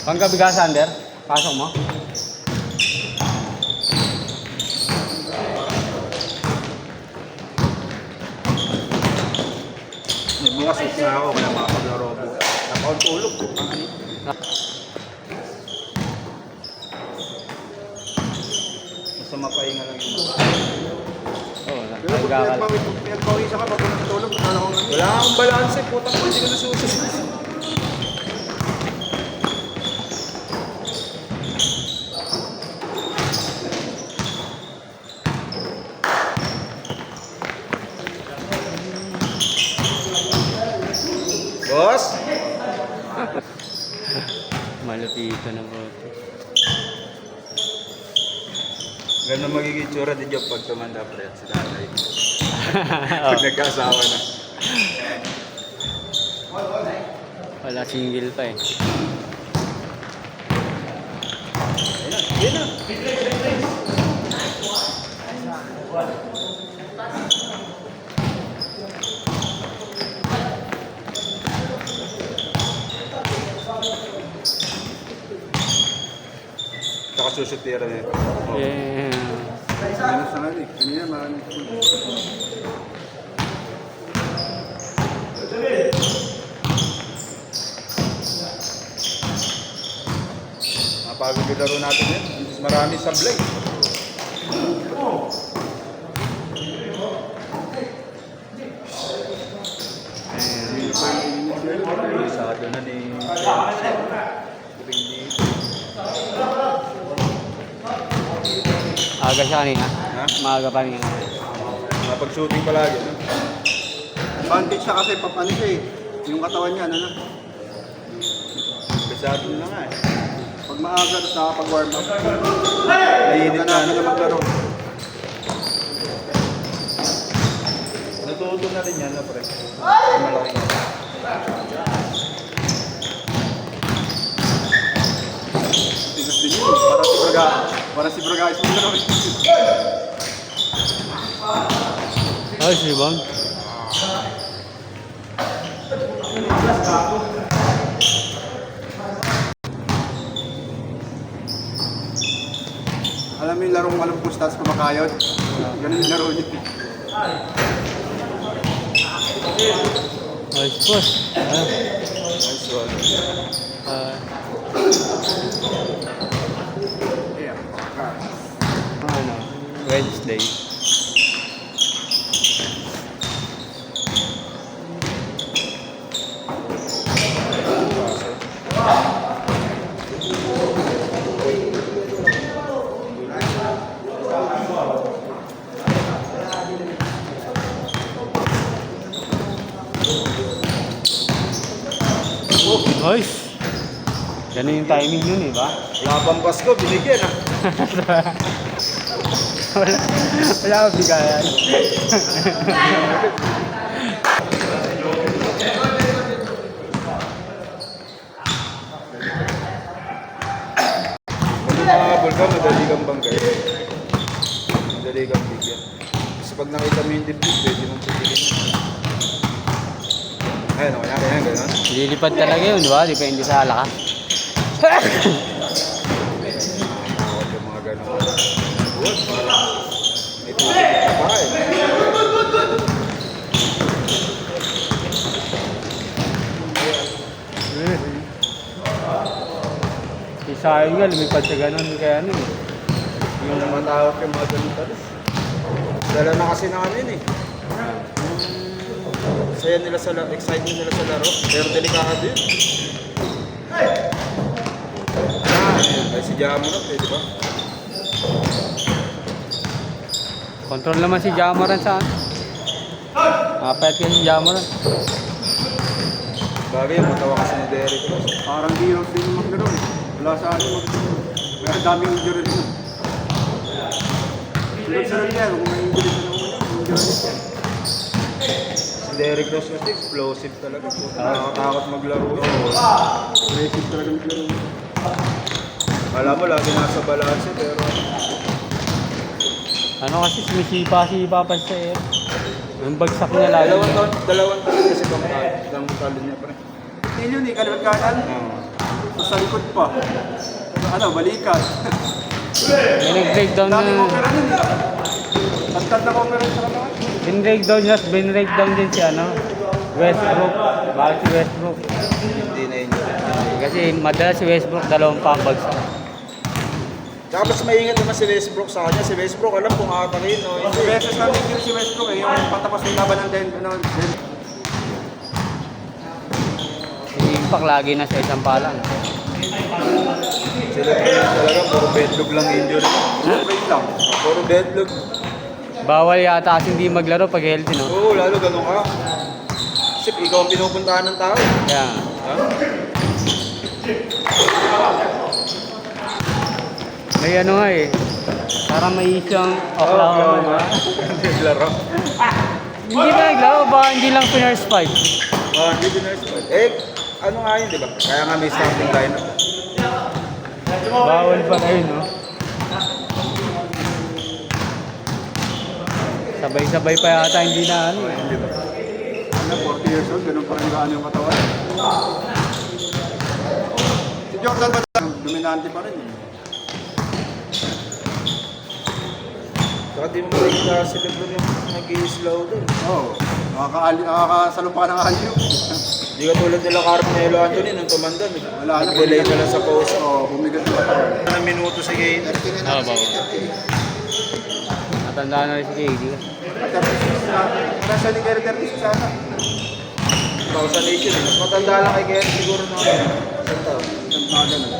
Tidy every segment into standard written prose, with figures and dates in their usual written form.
Panggabigas, Sander. Pasok mo. May bukas na ako, kaya makapaglaro po. Nakaon tulog. Basta mapahinga lang yun. Oo, Pero pag nagkakal. pinagpawisa ka, pag natulog, wala akong balanse, putang ko, hindi ko nasusunod. Boss? Malupito na po. Ganun magiging tsura din yung pag tumanda pre si tatay. Pag nagkasawa na. Wala, single pa eh. Ayun na. Saka susutira niya. Oh. Yeah. Ano sa akin eh. Kanina marami. Mapagod yung laro natin yun. Marami sablay. Isado na ni... Aga siya kanina. Ha? Maaga pa rin. Mapag-shooting palagi. No? Advantage siya kasi papano siya eh. Yung katawan niya, ano na. Bisado na nga eh. Pag maaga, tapos nakapag-warm up. Naiinit na na maglaro. Natuto na rin yan na pre. Malaki nga. Tigas din yun. Para si Braga is maglaro. Ay, si Bang. Alam mo yung larong malumpos tapos kumakayod? Ganun yung laro niya. Ay, boss. Nice one. Yeah. Ano? Wednesday. Nice. Ganun yung timing yun eh, ba? Labang Pasko, binigyan ah. Wala akong bigayan. Pag umahabol ka, madali kang banggay. Madali kang bigyan. Kasi pag nakita mo yung dibdib, pwede mong pipilin mo. Ayun, kunyari yan, gano'n. Lilipad talaga yun, di ba? Depende sa lakas. Nakakot yung mga gano'n. Good, parang may tubig na pa eh. Sayang nga, lumipad sa ganun. Kaya ano eh. Yung matawag yung mga ganun talis. Dala na kasi namin eh. Saya nila sa laro, excitement nila sa laro. Pero delikado yun. Ay si Jamonot eh, di ba? Control naman si Jamoran sa ano. Mapayat ka si Jamoran. Bagay yung matawa kasi ni Derek Ross. Parang di yung din yung maglaro eh. Wala sa akin maglaro. Pero daming injury rin. Sunod-sunod yan. Kung may injury sa injury. Si Derek Ross kasi explosive talaga. Nakakatakot maglaro. Aggressive talaga maglaro. Alam mo, lagi nasa balanse pero Ano kasi sumisipa-sipa pa siya eh. Yung bagsak niya lagi. dalawang taon kasi pang talo niya pa rin. Yun yun eh. Kalimat kanan. Oo. Sa likod pa. Ano, balikat. May nag-breakdown Dami na. mo pera nun eh. Tantad na ko pera sa kanila. Bin-breakdown niya, bin-breakdown din si ano, Westbrook. Bakit si Westbrook? Hindi na injury. Kasi madalas si Westbrook dalawang pambagsak. Tsaka mas maingat naman si Westbrook sa kanya. Si Westbrook alam kung atake no. Sa beses na may si Westbrook eh, yung patapos ng laban ng Den. Si Impact lagi na sa isang palang. Sila talaga puro bedlog lang injury. Wait lang. Puro bedlog. Bawal yata kasi hindi maglaro pag healthy, no? Oo, lalo ganun ka. Sip, ikaw ang pinupuntahan ng tao. Kaya, Ha? may ano nga eh. Parang may isang Oklahoma. Naglaro. Hindi ba naglaro? Baka hindi lang Piners 5. Hindi din nice. Ano nga yun, di ba? Kaya nga may starting lineup. Bawal pa na yun, no? Sabay-sabay pa yata, hindi na ano eh. Di ba? Ano, 40 years old, ganun pa rin gaano yung katawan. Si Jordan ba dominante pa rin eh. Saka di mo makikita si Lebron yung nag-i-slow doon. Oo. Nakakasalong pa ng alyo. Di ka tulad nila Carmelo Anthony nung tumandan. Wala na. Nag-delay na lang sa post. Oo, bumigat yung katawan. Ng minuto si Kane. Oo, bawal. Matanda na rin si KD. Nasa ni Gary 36 sana. 2018. Mas matanda lang kay Kane siguro na isang taon. Isang mga ganun.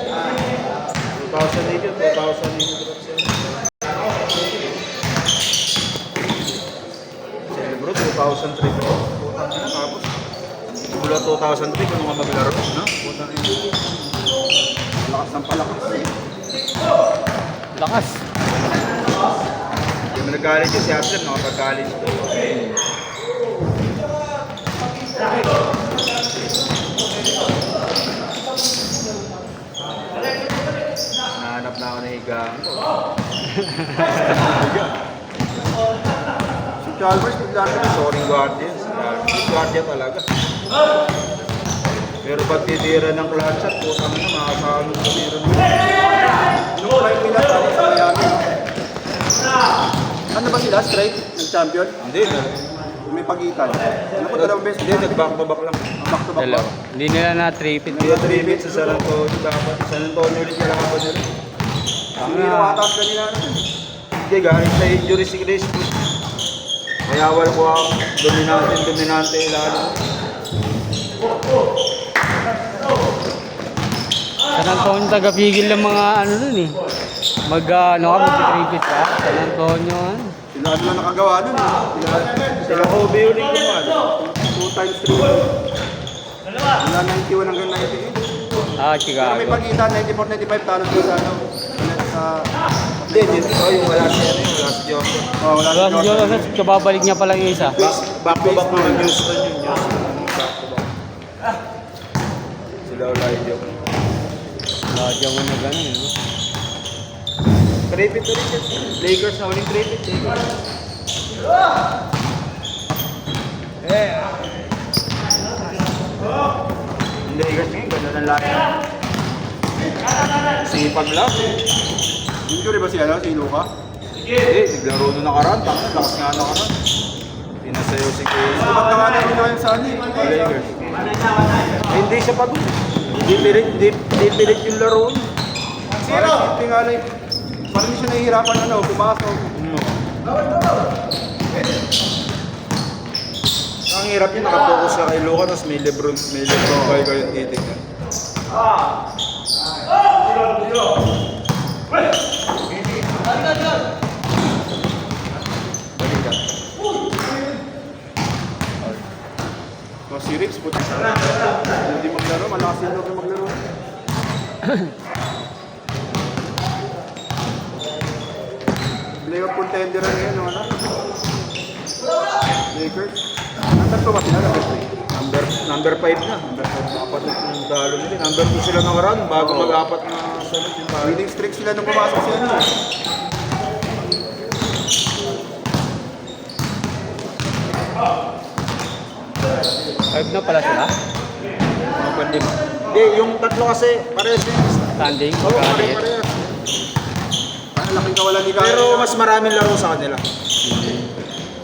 2018, 2018. Si Lebron, 2003 pa. Putang ina, tapos. Mula 2003, kung nga maglaro, no? Putang ina. Lakas ng palakas. Lakas. Yung nag-college yun, si Absel, nakapag-college ko. Nahanap na ako ng higaan ko. Si Chalmers, naglaro na. Soaring guardian. Guardian talaga. Pero pag titira ng clutch shot, putang na, makakasalo sa tira ng Nung prime nila, tali sa Miami. Ano ba sila? Straight? Nag-champion? Hindi na. May pagitan. Ano po dalawang beses? Hindi, nag-back to back lang. Back to back ba? Dalawa. Hindi nila na-tripit. Hindi na 3 beats sa San Antonio dapat. San Antonio ulit yung laban nila. Hindi nakatas kanila. Hindi, galing sa injury si Chris. Kaya wala ko ang dominante lalo. San Antonio taga-pigil ng mga ano dun eh. Mag-tripit ka. San Antonio, ano. Sila ano lang nakagawa nun. Sila Kobe ulit naman. 2 times 3. Wala 91 hanggang 98. Ah, Pero may Chicago. pagitan, 94-95 talo sila sa ano. Sa... Hindi, yung wala siya, wala si Jordan. Oh, wala Wala si si Jordan. Jonas, kababalik niya pala yung isa. Back to back naman Houston yun. Back to back. Sila wala yung joke. Lagyan mo na gano'n, no? Tripit ulit yan. Lakers na uling tripit. Yung Lakers ngayon, ganda ng lahat. Sipag lang. Injury ba si ano? Si Luka? Hindi, naglaro nung nakaraan. Tanga, lakas nga nakaraan. Pinasayaw si Kane. Dapat na nga namin yung sa ano eh. Lakers. Hindi siya pa doon. Hindi pilit yung laro niya. Parang simple nga lang. Parang hindi siya nahihirapan ano, pumasok. Ang hirap yun, nakapokus ka kay Luka, tapos may Lebron kayo kayong titignan. Balikan. So, si Rips, puti sa hindi maglaro, malakas yung loob na maglaro. Playoff contender na ngayon, ano? Lakers. Number 2 ba sila? Number 5 na. Apat na yung talo nila. Number 2 sila nakaraan bago mag-apat na sunod yung talo. Winning streak sila nung pumasok sila. No? Five na pala sila. Mga pandima. Hindi, yung tatlo kasi parehas yung Standing, Oo, magkaliit. parehas. Ang laking kawalan ni Kyle. Pero mas maraming laro sa kanila.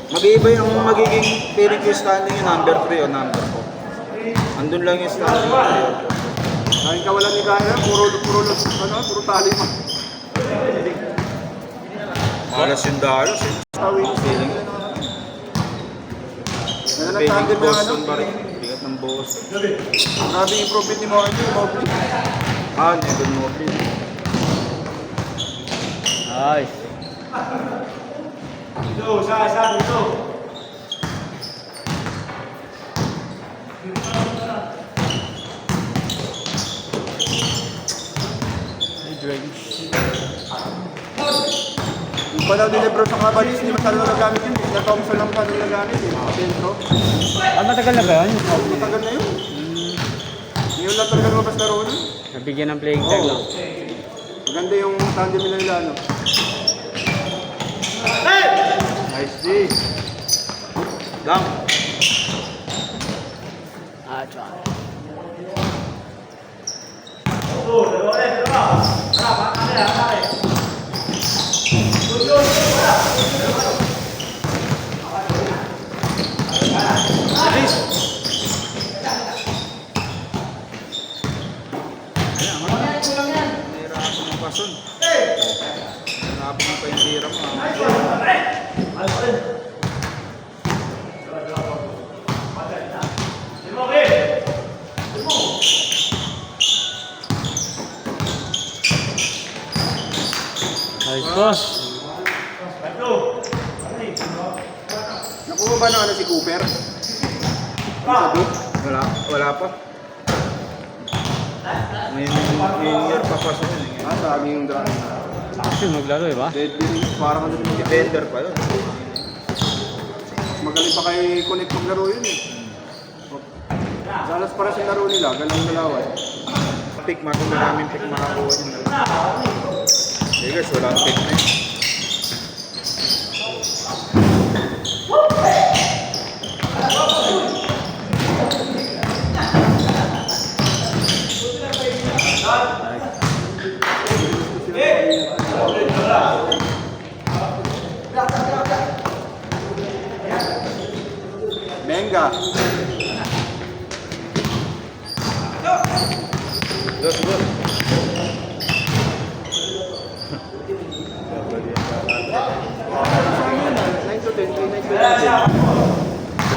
Mag-iiba yung magiging feeling ko standing yung number 3 o number 4. Andun lang yung standing yung 3 o 4. Laking kawalan ni Kyle. Puro tali mo. Malas yung dalos eh. Tawin. Feeling ko. Yan ang Feeling tandem ko ng ano. Boston pa rin. Bigat ng Boston. Grabe yung improvement ni Mobley. Neville Mobley. Nice. Yung panahon ni Lebron sa Cavaliers, hindi masyado nagagamit yun. Na Thompson lang masyado nagagamit eh. Dentro. Matagal na ba yun? Matagal na yun. Ngayon lang talaga lumabas laro nun. Nabigyan ng playing time. No? Maganda yung tandem nila ano. Nice D. Lang. Ah, tsaka. Nahirapan ng pason. Nahirapan ng paindira mo. Nice boss. Nakuha ba na ano si Cooper? Sa Duke? Wala pa. Ngayon year pa pa yun. Sabi yung draft. Action maglaro eh ba? Deadly, parang ano yung Defender pa yun. magaling pa kay Connect maglaro yun eh. Dalas para sa laro nila, galang dalawa eh. Pick, maraming pick makakuha yun. Lakers, wala ang pick na yun. Benga. Good. Saan yun ah? 9 to 10, 9 to 10.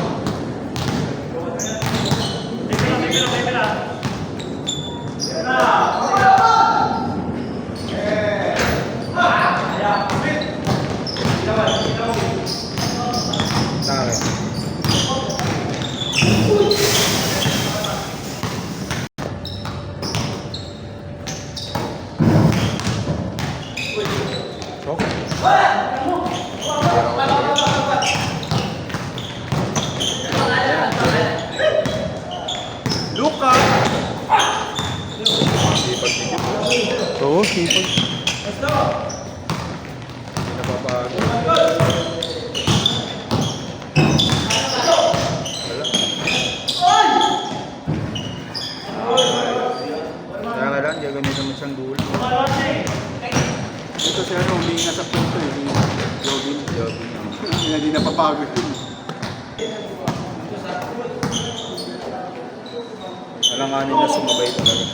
Luka! Oo, sipag. Napapago. Kaya nga lang, gagamitin mo siyang dulo. Ito si ano, humingi na sa punto eh. Jogging. Hindi napapagod yun. Alanganin na sumabay talaga.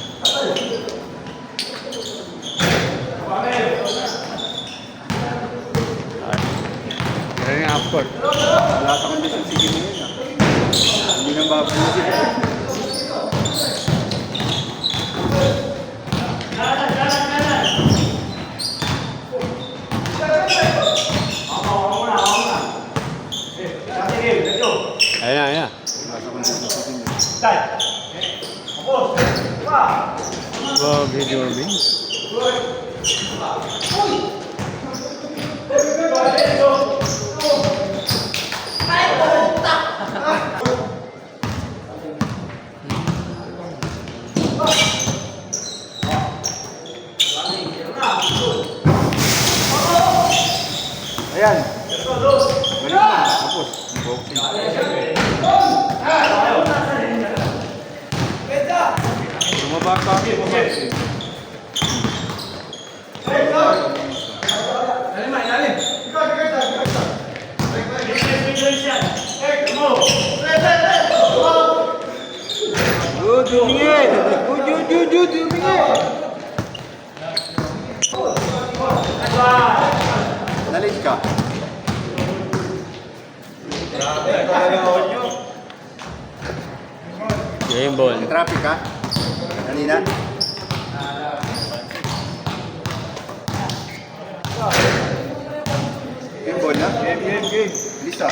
Meron yung half-court. Wala sa kondisyon sige na yun ah. Hindi nang babusin. Ayan. Wala sa kondisyon sige na yun. Wow, video rin. Ayan. Balik na. Tapos. Good, tumingin! Good, tumingin! Nalit ka. Game ball. May traffic ka? Kanina? Game ball na? Game. Lisa.